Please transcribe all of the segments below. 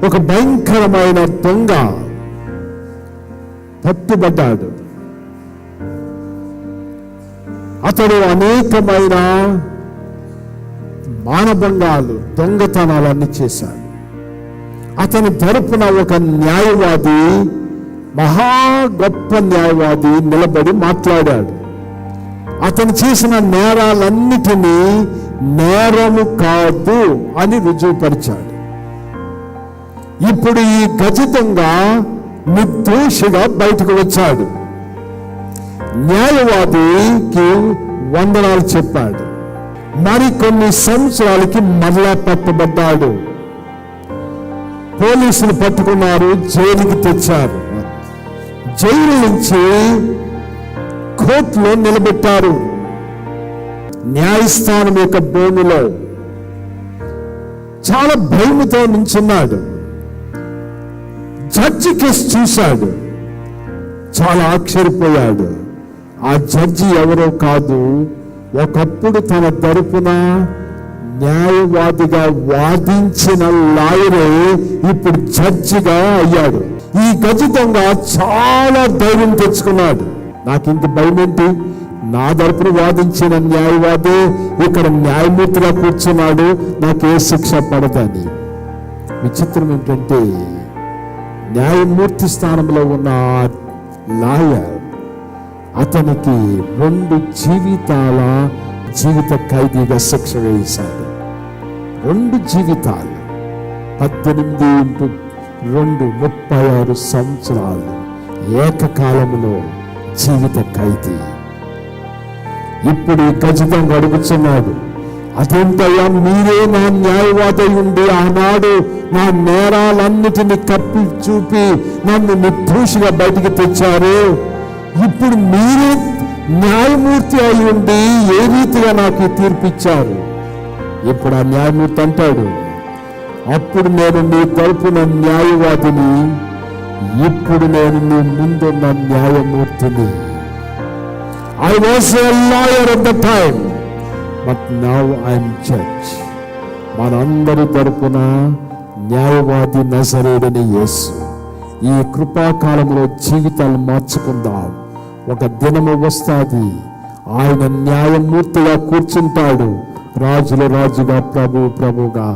ఒక భయంకరమైన దొంగ పట్టుబడ్డాడు. అతడు అనేకమైన మానభంగాలు, దొంగతనాలన్నీ చేశాడు. అతని తరపున ఒక న్యాయవాది, మహా గొప్ప న్యాయవాది నిలబడి మాట్లాడాడు. అతను చేసిన నేరాలన్నిటినీ నేరము కాదు అని రుజువుపరిచాడు. ఇప్పుడు ఈ గజ దొంగ నిర్దోషిగా బయటకు వచ్చాడు. న్యాయవాదికి వందనాలు చెప్పాడు. మరికొన్ని సంవత్సరాలకి మరలా పట్టుబడ్డాడు. పోలీసులు పట్టుకున్నారు, జైలుకి తెచ్చారు. జైలు నుంచి కోర్టులో నిలబెట్టారు. న్యాయస్థానం యొక్క భూమిలో చాలా భయముతో నించున్నాడు. జడ్జి కేసు చూశాడు, చాలా ఆశ్చర్యపోయాడు. ఆ జడ్జి ఎవరో కాదు, ఒకప్పుడు తన తరపున న్యాయవాదిగా వాదించిన లాయరే ఇప్పుడు జడ్జిగా అయ్యాడు. ఈ గజ దొంగ చాలా ధైర్యం తెచ్చుకున్నాడు. నాకు ఇంత భయం ఏంటి, నా తరపున వాదించిన న్యాయవాదే ఇక్కడ న్యాయమూర్తిగా కూర్చున్నాడు, నాకు ఏ శిక్ష పడదని. విచిత్రం ఏంటంటే, న్యాయమూర్తి స్థానంలో ఉన్న లాయర్ అతనికి 2 జీవితాల జీవిత ఖైదీగా శిక్ష వేశాడు. 2 జీవితాలు, 18 × 2 36 సంవత్సరాలు ఏకకాలంలో జీవిత ఖైదీ. ఇప్పుడు ఖచ్చితంగా అడుగుతున్నాడు, అదేంటయ్యా, మీరే నా న్యాయవాది ఉండి ఆనాడు నా నేరాలన్నిటినీ కప్పి చూపి నన్ను నిర్దోషిగా బయటికి తెచ్చారు, ఇప్పుడు మీరే న్యాయమూర్తి అయి ఉండి ఏ రీతిగా నాకు తీర్పిచ్చారు? ఇప్పుడు ఆ న్యాయమూర్తి అంటాడు, అప్పుడు నేను నీ తరపున న్యాయవాదిని, ఇప్పుడు నేను నీ ముందున్న న్యాయమూర్తిని. I was a lawyer at the time, but now I am judge. మనందరి తరపున న్యాయవాది నజరేయుడైన యేసు. ఈ కృపాకాలంలో జీవితాలు మార్చుకుందాం. ఒక దినము వస్తాది, ఆయన న్యాయమూర్తిగా కూర్చుంటాడు, రాజుల రాజుగా, ప్రభు ప్రభుగా.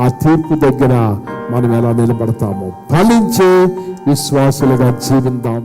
ఆ తీర్పు దగ్గర మనం ఎలా నిలబడతామో ఫలించే విశ్వాసులుగా జీవిద్దాం.